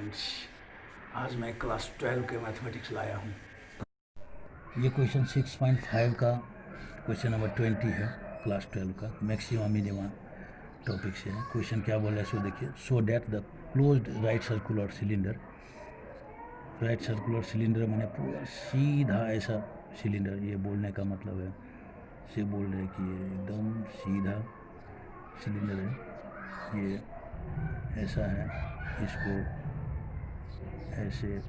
Students, आज मैं class 12 के मैथमेटिक्स लाया हूँ। ये क्वेश्चन 6.5 का क्वेश्चन नंबर 20 है क्लास 12 का, मैक्सिमा मिनिमा टॉपिक से है। क्वेश्चन क्या बोल रहा है सो देखिए। So that the closed right circular cylinder मैंने पूरा सीधा ऐसा सिलेंडर, ये बोलने का मतलब है, से बोल रहे हैं कि ये एकदम सीधा सिलेंडर है, ये ऐसा है, इसको ऐसे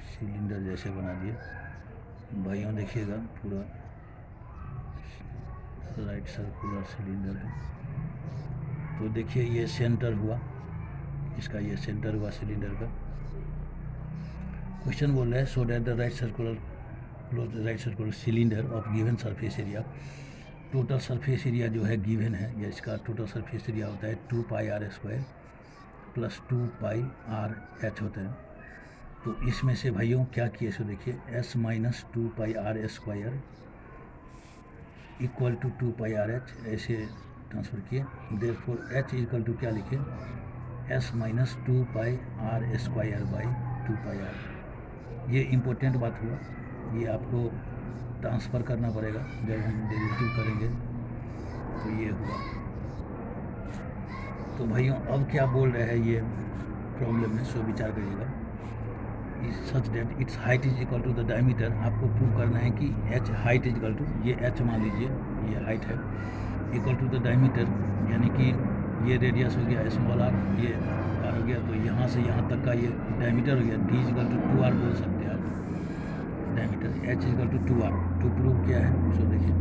सिलेंडर जैसे बना दिए। भाइयों देखिएगा, पूरा राइट सर्कुलर सिलेंडर है। तो देखिए ये सेंटर हुआ इसका, ये सेंटर हुआ सिलेंडर का। क्वेश्चन बोल रहा है so that the right circular cylinder of given surface area, total surface area जो है गिवन है, या इसका टोटल सरफेस एरिया होता है 2 pi are square plus 2 pi are H होता है। तो इसमें से भाइयों क्या किए सो देखिए, s minus 2 pi are square equal to 2 pi are h ऐसे ट्रांसफ़र किए। देयरफॉर h इक्वल टू क्या लिखे, s minus 2 pi are square by 2 pi r. ये इम्पोर्टेंट बात हुआ, ये आपको ट्रांसफ़र करना पड़ेगा जब हम डेरिवेटिव करेंगे। तो ये हुआ। तो भाइयों अब क्या बोल रहे हैं ये प्रॉब्लम में, सो विचार करिएगा। Such that its height is equal to the diameter. आपको प्रूव करना है कि h height is equal to, ये h मान लीजिए, ये हाइट है, इक्वल टू द डायमीटर, यानी कि ये रेडियस हो गया स्मॉल आर, ये आर हो गया, तो यहाँ से यहाँ तक का ये डायमीटर हो गया। d is equal to 2r बोल सकते हैं आप, diameter h is equal to 2r। To prove क्या है सो देखिए,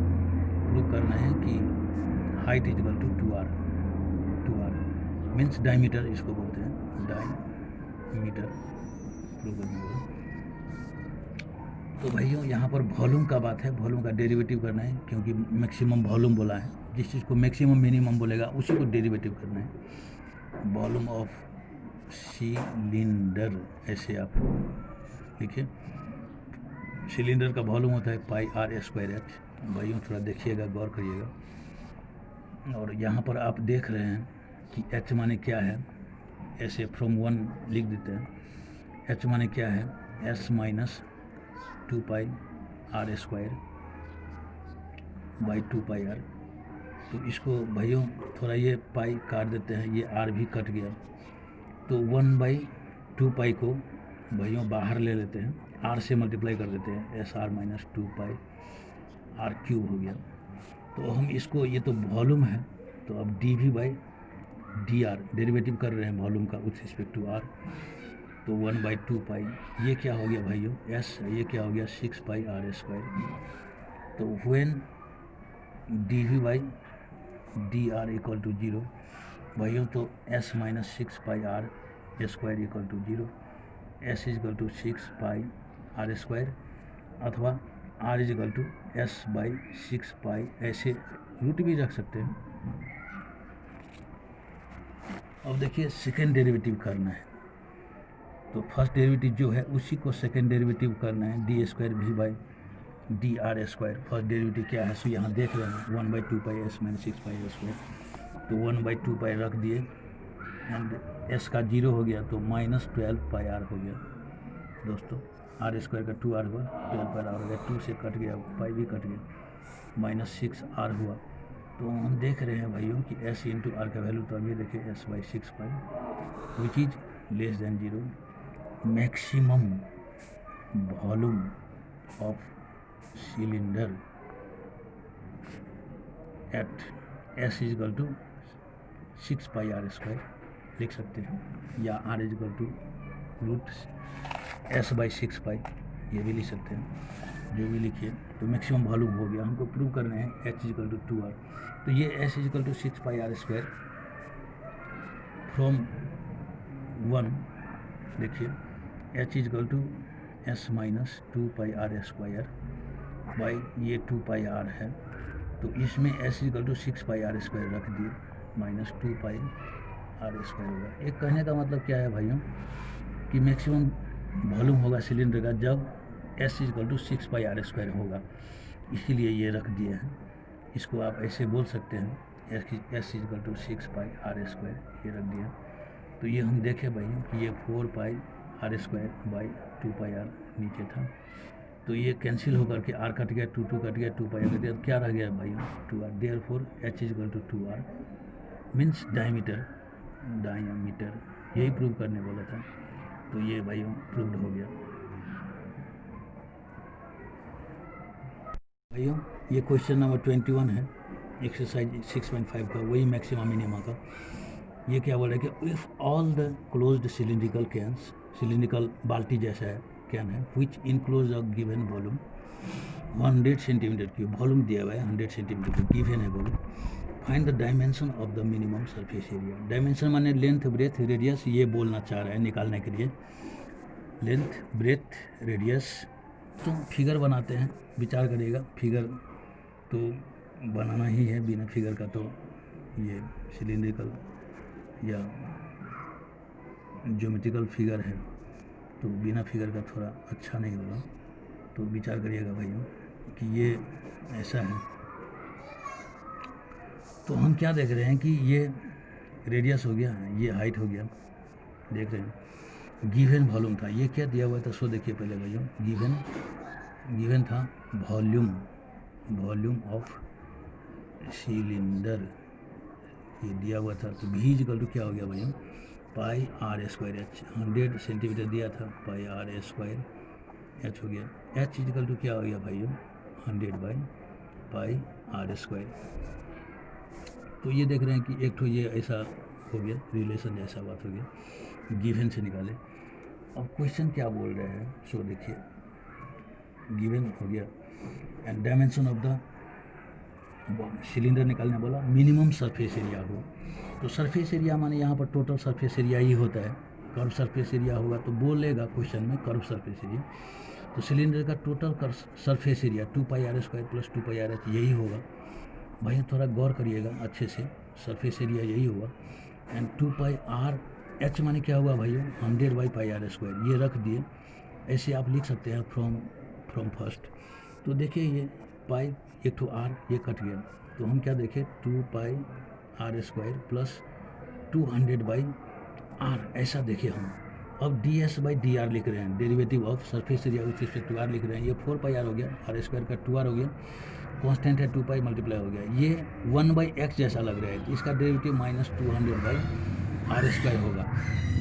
प्रूव करना है कि height is equal to 2r means diameter इसको बोलते हैं, डायमीटर प्रूव करने बोला। तो भाइयों यहाँ पर वॉल्यूम का बात है, वॉल्यूम का डेरिवेटिव करना है, क्योंकि मैक्सिमम वॉल्यूम बोला है। जिस चीज़ को मैक्सिमम मिनिमम बोलेगा उसी को डेरिवेटिव करना है। वॉल्यूम ऑफ सिलेंडर ऐसे आप लिखिए, सिलेंडर का वॉल्यूम होता है पाई आर स्क्वायर एच। भाइयों थोड़ा देखिएगा, गौर करिएगा। और यहाँ पर आप देख रहे हैं कि h माने क्या है, ऐसे फ्रॉम 1 लिख देते हैं। h माने क्या है, s minus 2 pi are square by 2 pi r. तो इसको भाइयों थोड़ा ये पाई काट देते हैं, ये आर भी कट गया, तो 1/2 पाई को भाइयों बाहर ले लेते हैं, आर से मल्टीप्लाई कर देते हैं, s r minus 2 pi r cube हो गया। तो हम इसको, ये तो वॉल्यूम है, तो अब d v by D r derivative कर रहे हैं वॉल्यूम का विथ रिस्पेक्ट टू आर। तो 1/2 पाई, ये क्या हो गया भाइयों एस, ये क्या हो गया 6 पाई आर स्क्वायर। तो when d v by D r equal to 0 भाइयों, तो s minus 6 pi are square equal to 0, s is equal to 6 pi are square, अथवा r is equal to s by 6 pi, ऐसे root भी रख सकते हैं। अब देखिए सेकेंड डेरिवेटिव करना है, तो फर्स्ट डेरिवेटिव जो है उसी को सेकेंड डेरिवेटिव करना है, D square v by D R square. First derivative क्या है सो यहाँ देख रहे हैं 1/2 pi s minus 6 pi square, तो 1/2 पाई रख दिए, एंड एस का 0 हो गया, तो माइनस 12 पाई आर हो गया दोस्तों। आर स्क्वायर का 2r हुआ, 12 पाई आर हो गया, 2 से कट गया, पाई भी कट गया, माइनस 6r हुआ। तो हम देख रहे हैं भाइयों कि s इंटू आर का वैल्यू, तो अब ये देखिए s/6 pi which is less than 0। Maximum volume of cylinder at s is equal to 6 pi are square लिख सकते हैं, या r is equal to root s/6 pi, ये भी लिख सकते हैं, जो भी लिखिए। तो मैक्सिमम वॉल्यूम हो गया, हमको प्रूव करना है h is equal to 2r। तो ये s is equal to 6 pi are square from 1, देखिए h is equal to s minus 2 pi are square by ये 2 पाई आर है, तो इसमें s equal to 6 pi are square रख दिए, minus 2 pi are square होगा। एक कहने का मतलब क्या है भाइयों कि मैक्सिमम वॉल्यूम होगा सिलेंडर का जब s equal to 6 pi are square होगा, इसीलिए ये रख दिए हैं। इसको आप ऐसे बोल सकते हैं, s equal to 6 pi are square, ये रख दिया। तो ये हम देखें भाइयों कि ये 4 pi are square by 2 pi R नीचे था, तो ये कैंसिल होकर के आर कट गया, 2 2 कट गया, 2 पाई कट गया, क्या रह गया भाइयों 2 r. Therefore h equal to 2 r means diameter यही प्रूव करने बोला था, तो ये भाइयों प्रूव्ड हो गया। भाइयों ये क्वेश्चन नंबर 21 है एक्सरसाइज 6.5 का, वही मैक्सिमा मिनिमा का। ये क्या बोल रहा है कि if all the closed cylindrical cans, cylindrical बाल्टी जैसा है कैन है, which enclose a given volume 100 centimetre cube, volume दिया हुआ है 100 सेंटीमीटर क्यूब, गिवन है volume, find the dimension of the minimum surface area. Dimension माने लेंथ ब्रेथ रेडियस, ये बोलना चाह रहा है निकालने के लिए, लेंथ ब्रेथ रेडियस। तो फिगर बनाते हैं, विचार करिएगा, फिगर तो बनाना ही है, बिना फिगर का तो ये सिलिंड्रिकल या ज्योमेट्रिकल फिगर है, तो बिना फिगर का थोड़ा अच्छा नहीं होगा। तो विचार करिएगा भाइयों कि ये ऐसा है, तो हम क्या देख रहे हैं कि ये रेडियस हो गया, ये हाइट हो गया, देख रहे हैं। गिवन वॉल्यूम था, ये क्या दिया हुआ था, सो देखिए पहले भाइयों, गिवन था वॉल्यूम ऑफ सिलेंडर, ये दिया हुआ था। तो भी इक्वल टू क्या हो गया भाइयों पाई आर स्क्वायर एच, 100 सेंटीमीटर दिया था, पाई आर स्क्वायर एच हो गया। एच इक्वल टू क्या हो गया भाइयों 100 बाई पाई आर स्क्वायर। तो ये देख रहे हैं कि एक तो ये ऐसा हो गया, रिलेशन जैसा बात हो गया, गिवन से निकाले। अब क्वेश्चन क्या बोल रहे हैं, सो देखिए, गिवन हो गया and dimension of the cylinder निकालने बोला, मिनिमम सरफेस एरिया हो। तो सरफेस एरिया माने यहाँ पर टोटल सरफेस एरिया ही होता है, कर्व सरफेस एरिया होगा तो बोलेगा क्वेश्चन में कर्व सरफेस एरिया। तो सिलेंडर का total surface area 2 pi are square plus 2 pi are h यही होगा। भाई थोड़ा गौर करिएगा अच्छे से, सरफेस एरिया यही होगा एंड 2 पाई आर एच माने क्या हुआ भाइयों 100 बाई पाई आर स्क्वायर, ये रख दिए। ऐसे आप लिख सकते हैं फ्रॉम फर्स्ट। तो देखिए ये पाई एक तो आर ये कट गया, तो हम क्या देखें 2 pi are square plus 200 by R, ऐसा देखे हम। अब D S by D R लिख रहे हैं, derivative of surface area with respect to R लिख रहे हैं। ये 4 पाई आर हो गया, आर स्क्वायर का 2 आर हो गया, कांस्टेंट है 2 पाई मल्टीप्लाई हो गया। ये 1 बाई एक्स जैसा लग रहा है, तो इसका derivative minus 200 by are square होगा।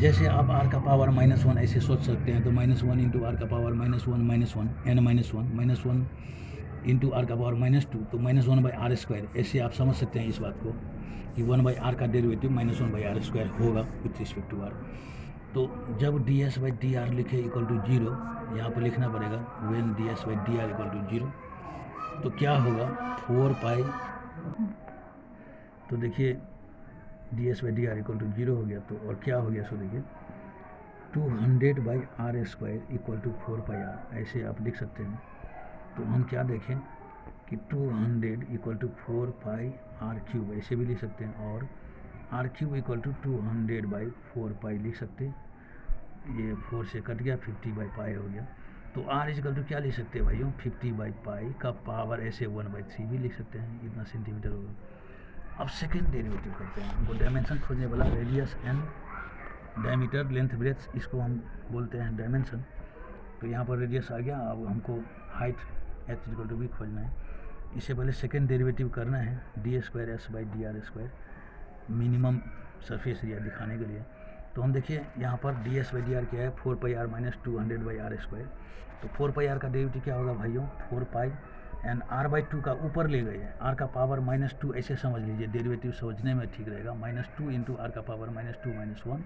जैसे आप आर का पावर -1 ऐसे सोच सकते हैं, तो -1 इंटू आर का पावर -1 n-1 इंटू आर का पावर -2, तो -1 बाई आर स्क्वायर, ऐसे आप समझ सकते हैं इस बात को कि 1 बाई आर का डेरिवेटिव -1 बाई आर स्क्वायर होगा विथ रिस्पेक्ट टू आर। तो जब d S by D r लिखे इक्वल टू 0, यहाँ पर लिखना पड़ेगा when d S by D r equal to 0, तो क्या होगा 4 पाई, तो देखिए d S by D r equal to 0 हो गया, तो और क्या हो गया, सो देखिए 200 by are square equal to 4 pi r, ऐसे आप लिख सकते हैं। तो हम क्या देखें कि 200 equal to 4 pi r cube, ऐसे भी लिख सकते हैं, और r cube equal to 200 by 4 pi लिख सकते हैं। ये 4 से कट गया, 50 बाई पाई हो गया। तो आर इक्वल टू क्या लिख सकते हैं भाइयों 50 बाई पाई का पावर ऐसे 1/3 भी लिख सकते हैं, इतना सेंटीमीटर होगा। अब सेकेंड डेरिवेटिव करते हैं, हमको डायमेंशन खोजने वाला, radius and diameter length breadth, इसको हम बोलते हैं डायमेंशन। तो यहाँ पर रेडियस आ गया, अब हमको हाइट एच इक्वल टू भी खोजना है। इससे पहले सेकेंड डेरिवेटिव करना है, D square S by D R square, minimum surface area दिखाने के लिए। तो हम देखिए यहाँ पर D S by D R क्या है 4 pi R minus 200 by are square. तो 4 पाई आर का डेरिवेटिव क्या होगा भाइयों 4 पाई एंड आर बाई 2 का ऊपर ले गए, आर का पावर -2 ऐसे समझ लीजिए, डेरिवेटिव समझने में ठीक रहेगा। -2 इंटू आर का पावर -2 -1,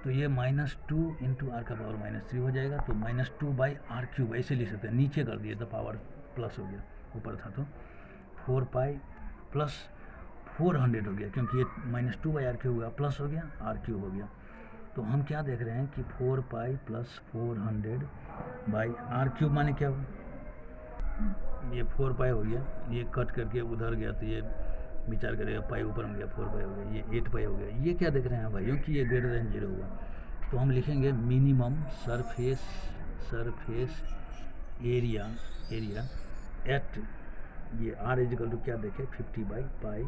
तो ये -2 इंटू आर का पावर -3 हो जाएगा। तो -2 बाई आर क्यूब ऐसे लिख सकते हैं, नीचे कर दिए तो पावर प्लस हो गया, ऊपर था तो 4 पाई प्लस 400 हो गया, क्योंकि ये -2 बाई आर क्यूब होगा, प्लस हो गया आर क्यूब हो गया। तो हम क्या देख रहे हैं कि 4 pi plus 400 by r cube माने क्या, ये 4 पाई हो गया, ये कट करके उधर गया, तो ये विचार करेगा पाई ऊपर में गया, 4 पाई हो गया, ये 8 पाई हो गया। ये क्या देख रहे हैं भाइयों कि ये ग्रेटर देन 0 हुआ, तो हम लिखेंगे मिनिमम सरफेस एरिया एट, ये आर इजिकल टू क्या देखें 50 बाई पाई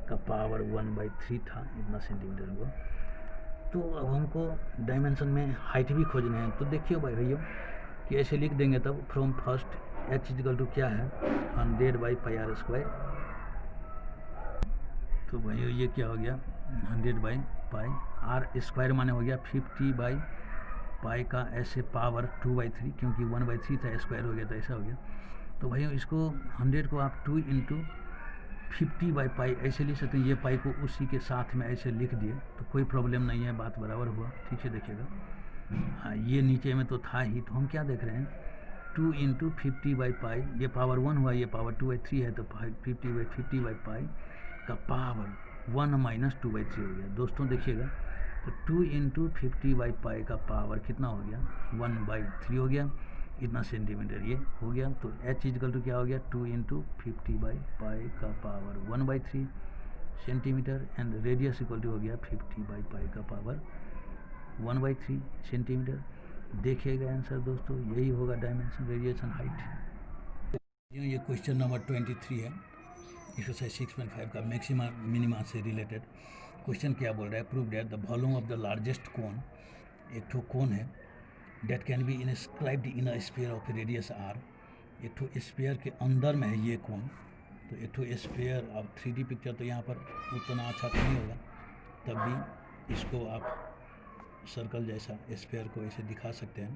का पावर 1/3 था, इतना सेंटीमीटर हुआ। तो अब हमको डायमेंशन में हाइट भी खोजने हैं। तो देखिए भाई भैया कि ऐसे लिख देंगे तब from first h equal to क्या है 100/πr²। तो भाई ये क्या हो गया 100/π r² माने हो गया 50/π का ऐसे पावर 2/3, क्योंकि 1/3 था स्क्वायर हो गया तो ऐसा हो गया। तो भाई इसको 100 को आप 2 × 50/π ऐसे लिख सकते हैं। ये पाई को उसी के साथ में ऐसे लिख दिए तो कोई प्रॉब्लम नहीं है, बात बराबर हुआ। ठीक से देखिएगा, हाँ ये नीचे में तो था ही, तो हम क्या देख रहे हैं 2 × 50/π, ये पावर 1 हुआ, ये पावर 2/3 है, तो 50/π का पावर 1 - 2/3 हो गया। दोस्तों देखिएगा, तो 2 × 50/π का पावर कितना हो गया 1/3 हो गया, इतना सेंटीमीटर ये हो गया। तो h इक्वल टू क्या हो गया 2 × 50/π का power 1/3 centimetre, and radius equal to हो गया 50/π का पावर 1/3 सेंटीमीटर। देखिएगा आंसर दोस्तों, यही होगा डायमेंशन, रेडिएशन, हाइट। ये क्वेश्चन नंबर 23 है एक्सरसाइज 6.5 का मैक्सिमा मिनिमा से रिलेटेड क्वेश्चन। क्या बोल रहा है, prove that the volume of the largest cone, एक ठो कोन है, that can be inscribed in a sphere of radius r। एक ठो स्फीयर के अंदर में है ये कोन। तो एक ठो स्फीयर, अब 3D पिक्चर तो यहाँ पर उतना अच्छा तो नहीं होगा, तब भी इसको आप सर्कल जैसा स्फीयर को ऐसे दिखा सकते हैं।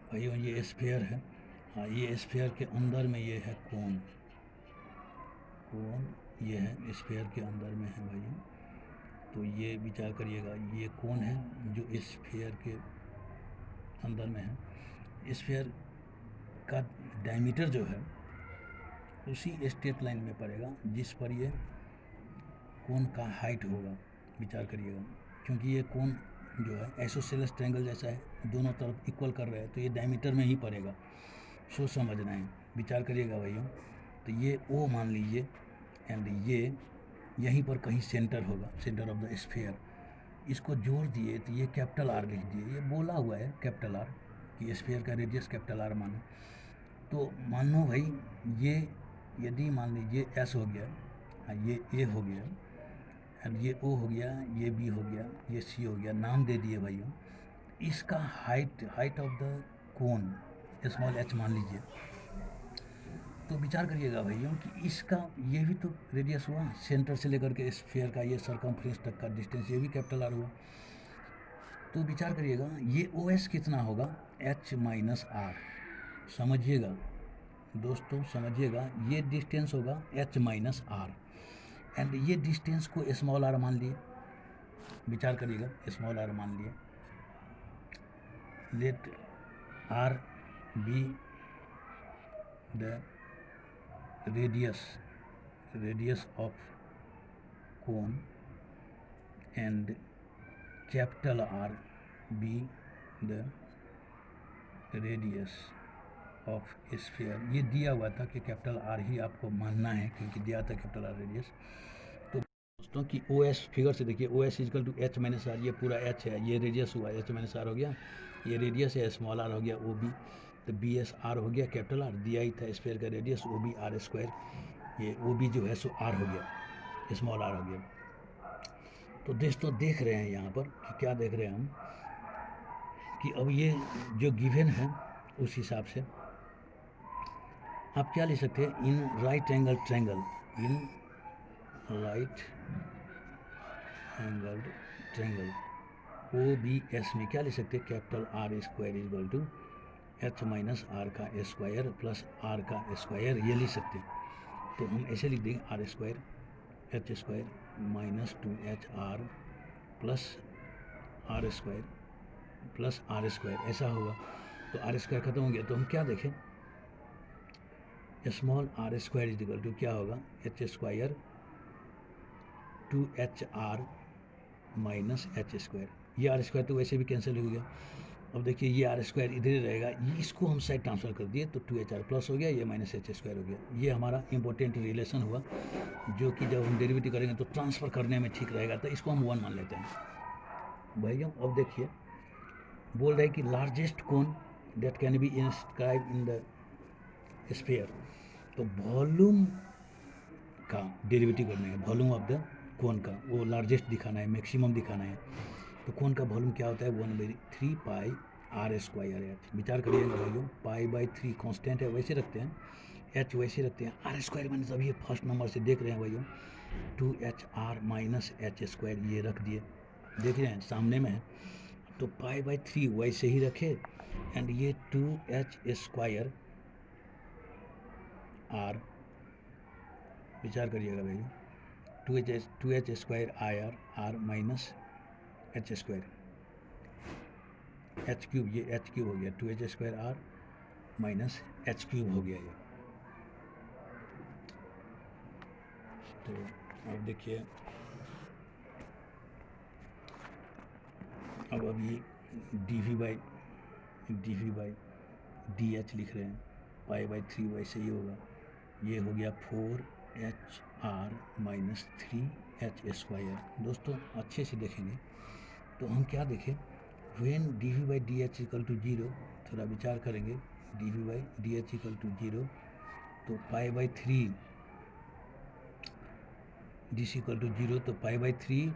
भाइयों ये स्फीयर है, हाँ ये स्फीयर के अंदर में ये है कोन, ये है स्फीयर के अंदर में है भाइयों। तो ये विचार करिएगा, ये कोन है जो स्फीयर के अंदर में है। स्फीयर का डायमीटर जो है उसी स्ट्रेट लाइन में पड़ेगा जिस पर ये कोन का हाइट होगा। विचार करिएगा, क्योंकि ये कोन जो है आइसोसेलेस ट्रायंगल जैसा है, दोनों तरफ इक्वल कर रहे हैं, तो ये डायमीटर में ही पड़ेगा। सोच समझना है, विचार करिएगा भाइयों। तो ये O मान लीजिए, एंड ये यहीं पर कहीं सेंटर होगा, सेंटर ऑफ द स्फीयर। इसको जोड़ दिए तो ये कैपिटल R लिख दिए, ये बोला हुआ है कैपिटल R कि स्फीयर का रेडियस कैपिटल R मानो। तो मान लो भाई ये यदि मान लीजिए S हो गया, हाँ ये A हो गया, एंड ये O हो गया, ये B हो गया, ये C हो गया, नाम दे दिए भाइयों। इसका height of the cone small h मान लीजिए। तो विचार करिएगा भाइयों कि इसका ये भी तो रेडियस हुआ, सेंटर से लेकर के स्फीयर का ये सरकमफ्रेंस तक का डिस्टेंस, ये भी कैपिटल R हुआ। तो विचार करिएगा ये OS कितना होगा h - r। समझिएगा दोस्तों, समझिएगा, ये डिस्टेंस होगा h - r, एंड ये डिस्टेंस को स्मॉल r मान लिए। विचार करिएगा स्मॉल r मान लिए, let r be the radius of cone and capital R be the radius of sphere। ये दिया हुआ था कि कैपिटल R ही आपको मानना है, क्योंकि दिया था कैपिटल R रेडियस। तो दोस्तों कि OS फिगर से देखिए, OS equal to h - r, ये पूरा h है, ये रेडियस हुआ h - r हो गया, ये रेडियस है, स्मॉल r हो गया OB, तो BS R हो गया कैपिटल R, दिया ही था स्फीयर का रेडियस OB r², ये OB जो है सो R हो गया, स्मॉल r हो गया। तो दोस्तों देख रहे हैं यहाँ पर कि क्या देख रहे हैं हम कि अब ये जो गिवन है उस हिसाब से आप क्या लिख सकते हैं, in right angle triangle, in right angle triangle OBS में क्या लिख सकते हैं, capital R² equal to h - r का स्क्वायर प्लस r का स्क्वायर, ये लिख सकते हैं। तो हम ऐसे लिख देंगे r² h² - 2hr plus r² plus r², ऐसा होगा। तो r² खत्म हो गया, तो हम क्या देखें, स्मॉल r² इक्वल टू क्या होगा h², 2hr माइनस h²। ये r² तो वैसे भी कैंसिल हो गया। अब देखिए ये r² इधर ही रहेगा, इसको हम साइड ट्रांसफ़र कर दिए तो 2hr प्लस हो गया, ये माइनस h² हो गया। ये हमारा इंपॉर्टेंट रिलेशन हुआ, जो कि जब हम डेरिवेटिव करेंगे तो ट्रांसफ़र करने में ठीक रहेगा, तो इसको हम 1 मान लेते हैं भाइयों। अब देखिए बोल रहे हैं कि largest cone that can be inscribe in the sphere. तो वॉल्यूम का डेरिवेटिव करना है, वॉल्यूम ऑफ द कोन का, वो लार्जेस्ट दिखाना है, मैक्सिमम दिखाना है। तो कोन का वॉल्यूम क्या होता है 1/3 पाई आर स्क्वायर एच। विचार करिएगा भाइयों, पाई/3 कांस्टेंट है वैसे रखते हैं, एच वैसे रखते हैं, आर स्क्वायर मैंने तभी फर्स्ट नंबर से देख रहे हैं भाइयों 2HR माइनस एच स्क्वायर ये रख दिए, देख रहे हैं सामने में है। तो पाई/3 वैसे ही रखे एंड ये 2H स्क्वायर आर, विचार करिएगा भाई 2H square r minus h square h cube, ये एच क्यूब हो गया 2H square r minus h cube हो गया ये। तो अब देखिए अब ये dv/dh लिख रहे हैं, पाई/3 वैसे ही होगा, ये हो गया 4HR माइनस 3H स्क्वायर। दोस्तों अच्छे से देखेंगे तो हम क्या देखें, व्हेन dv/dh इक्वल टू 0, थोड़ा विचार करेंगे, dv/dh इक्वल टू 0 तो पाई/3 दिस इक्वल टू 0, तो पाई/3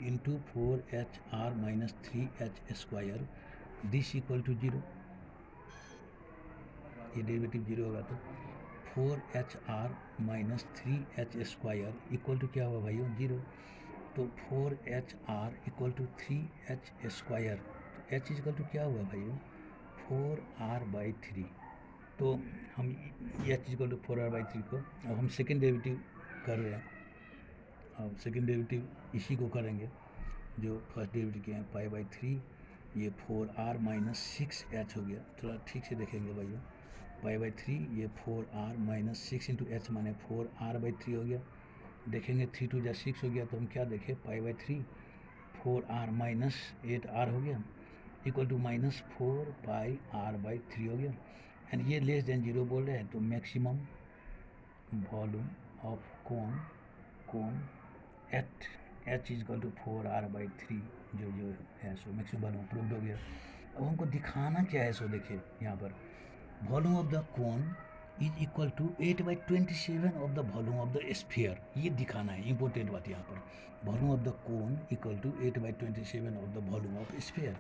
into 4HR minus 3H square this equal to 0, ये डेरिवेटिव 0 होगा तो 4HR minus 3H square equal to क्या हुआ भाइयों 0। तो 4HR equal to 3H square, तो H इक्वल टू क्या हुआ भाइयों 4R/3। तो हम H इक्वल टू 4R/3 को अब हम सेकेंड डेरिवेटिव कर रहे हैं, अब सेकेंड डेरिवेटिव इसी को करेंगे जो फर्स्ट डेरिवेटिव किए हैं, पाई/3 ये 4R माइनस 6H हो गया। थोड़ा ठीक से देखेंगे भाइयों, पाई/3 ये 4R माइनस 6 इंटू एच माने 4R/3 हो गया। देखेंगे 3 2 6 हो गया, तो हम क्या देखें पाई/3 4R माइनस 8R हो गया equal to minus 4 pi R/3 हो गया। एंड ये लेस देन 0 बोल रहे हैं, तो maximum volume of cone at H equal to 4R/3 जो है सो मैक्सिमम वॉल्यूम प्रूव्ड हो गया। अब हमको दिखाना क्या है, सो देखिए यहाँ पर volume of the cone is equal to 8/27 of the volume of the sphere, ये दिखाना है, इंपॉर्टेंट बात यहाँ पर, volume of the cone equal to 8/27 of the volume of sphere.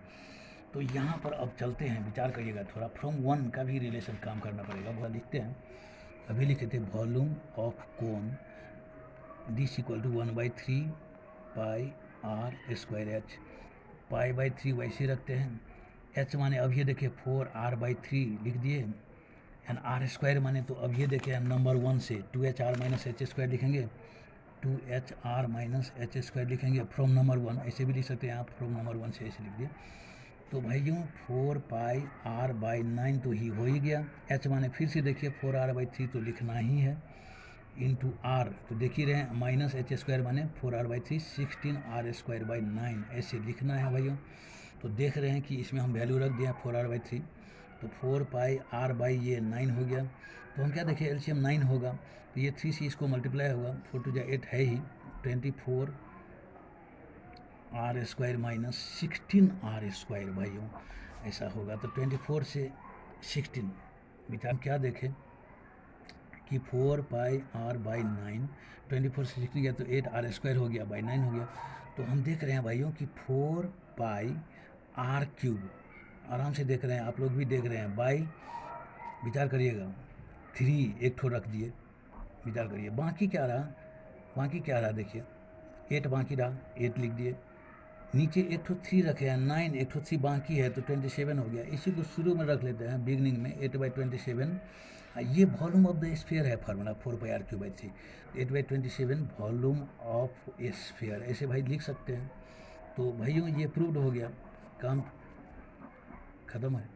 तो यहाँ पर अब चलते हैं, विचार करिएगा थोड़ा, फ्रॉम 1 का भी रिलेशन काम करना पड़ेगा, वह लिखते हैं, अभी लिखे थे volume of cone this equal to 1/3 pi R square H, पाई/3 वैसे रखते हैं, एच माने अब ये देखिए 4R/3 लिख दिए एंड आर स्क्वायर माने, तो अब ये देखिए नंबर 1 से 2HR माइनस एच स्क्वायर लिखेंगे, 2HR माइनस एच स्क्वायर लिखेंगे फ्रॉम नंबर 1, ऐसे भी लिख सकते हैं आप, फ्रॉम नंबर 1 से ऐसे लिख दिए। तो भाइयों 4 पाई R/9 तो ही हो ही गया, एच माने फिर से देखिए 4R/3 तो लिखना ही है इंटू आर, तो देख ही रहे हैं माइनस एच स्क्वायर माने 4R/3 16R²/9 ऐसे लिखना है भाइयों। तो देख रहे हैं कि इसमें हम वैल्यू रख दिया 4R/3, तो 4 पाई R/ये 9 हो गया। तो हम क्या देखें एलसीएम 9 होगा, तो ये 3 से इसको मल्टीप्लाई होगा, 4 2 8 है ही, 24R² माइनस 16R² भाइयों ऐसा होगा। तो 24 से 16 विचार क्या देखें कि 4 पाई R/9, 24 से 60 गया तो 8R² हो गया, बाई 9 हो गया। तो हम देख रहे हैं भाइयों कि 4 पाई R³ आराम से देख रहे हैं, आप लोग भी देख रहे हैं, बाई विचार करिएगा 3 एक ठो रख दिए, विचार करिए बाकी क्या रहा देखिए 8 बाकी रहा, 8 लिख दिए, नीचे एक ठो 3 रखे हैं 9, एक ठो 3 बाकी है तो 27 हो गया। इसी को शुरू में रख लेते हैं बिगनिंग में 8/27, ये वॉल्यूम ऑफ द स्फीयर है formula 4 pi R³/3, 8/27 volume of sphere ऐसे भाई लिख सकते हैं। तो भाइयों ये प्रूव्ड हो गया, काम खत्म है।